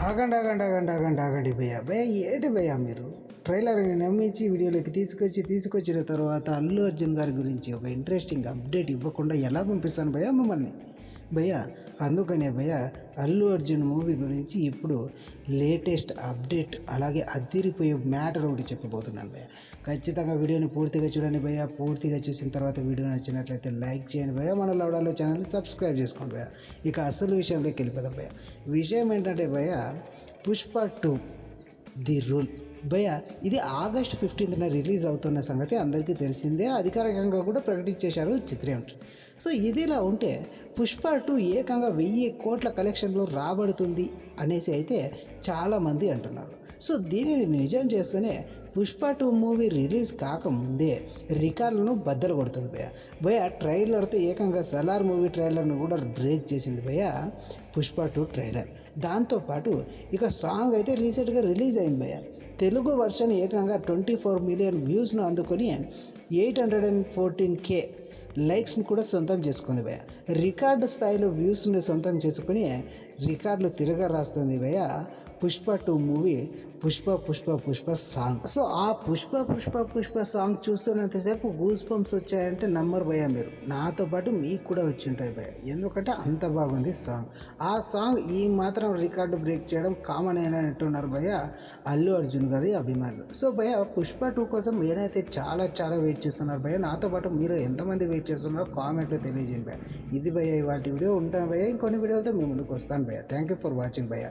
ఆగండి భయ్య ఏంటి భయ్య మీరు ట్రైలర్ని నమ్మించి వీడియోలోకి తీసుకొచ్చిన తర్వాత అల్లు అర్జున్ గారి గురించి ఒక ఇంట్రెస్టింగ్ అప్డేట్ ఇవ్వకుండా ఎలా పంపిస్తాను భయ్య మిమ్మల్ని భయ్య అందుకనే భయ్య అల్లు అర్జున్ మూవీ గురించి ఇప్పుడు లేటెస్ట్ అప్డేట్ అలాగే అదిరిపోయే మ్యాటర్ ఒకటి చెప్పబోతున్నాను భయ్య. ఖచ్చితంగా వీడియోని పూర్తిగా చూడండి భయ్య. పూర్తిగా చూసిన తర్వాత వీడియో నచ్చినట్లయితే లైక్ చేయండి భయ్య. మన లౌడాలో ఛానల్ సబ్స్క్రైబ్ చేసుకోండి భయ్య. ఇక అసలు విషయంలోకి వెళ్ళిపోదాం భయ్య. విషయం ఏంటంటే భయ్య, పుష్ప 2 ది రూల్ భయ్య ఇది August 15న రిలీజ్ అవుతున్న సంగతి అందరికీ తెలిసిందే. అధికారికంగా కూడా ప్రకటించేశారు చిత్రయూనిట్. సో ఇదిలా ఉంటే పుష్ప 2 ఏకంగా 1000 కోట్ల కలెక్షన్లో రాబడుతుంది అనేసి అయితే చాలామంది అంటున్నారు. సో దీనిని నిజం చేసుకునే పుష్ప 2 మూవీ రిలీజ్ కాకముందే రికార్డులను బద్దలు కొడుతుంది భయ్య. ట్రైలర్తో ఏకంగా సలార్ మూవీ ట్రైలర్ను కూడా బ్రేక్ చేసింది భయ్య పుష్ప 2 ట్రైలర్. దాంతోపాటు ఇక సాంగ్ అయితే రీసెంట్గా రిలీజ్ అయింది భయ్య. తెలుగు వర్షన్ ఏకంగా 24 మిలియన్ వ్యూస్ను అందుకొని 814K లైక్స్ని కూడా సొంతం చేసుకుంది భయ్య. రికార్డు స్థాయిలో వ్యూస్ని సొంతం చేసుకుని రికార్డులు తిరగ రాస్తుంది భయ్య Pushpa 2 movie Pushpa song. So ఆ పుష్ప సాంగ్ చూస్తున్నంతసేపు గూస్ బంప్స్ వచ్చాయంటే నమ్మరు భయ్య మీరు. నాతో పాటు మీకు కూడా వచ్చి ఉంటాయి భయ్య, ఎందుకంటే అంత బాగుంది సాంగ్. ఆ సాంగ్ ఈ మాత్రం రికార్డు బ్రేక్ చేయడం కామన్ అయినా అంటున్నారు భయ్య అల్లు అర్జున్ గారి అభిమానులు. సో భయ్య పుష్ప 2 కోసం నేనైతే చాలా వెయిట్ చేస్తున్నారు భయ్య. నాతో పాటు మీరు ఎంతమంది వెయిట్ చేస్తున్నారో కామెంట్లో తెలియజేయండి భయ్య. ఇది భయ్య ఇవాటి వీడియో. ఉంటాను భయ్య. ఇంకొన్ని వీడియోలతో మీ ముందుకు వస్తాను భయ్య. థ్యాంక్ యూ ఫర్ వాచింగ్ భయ్య.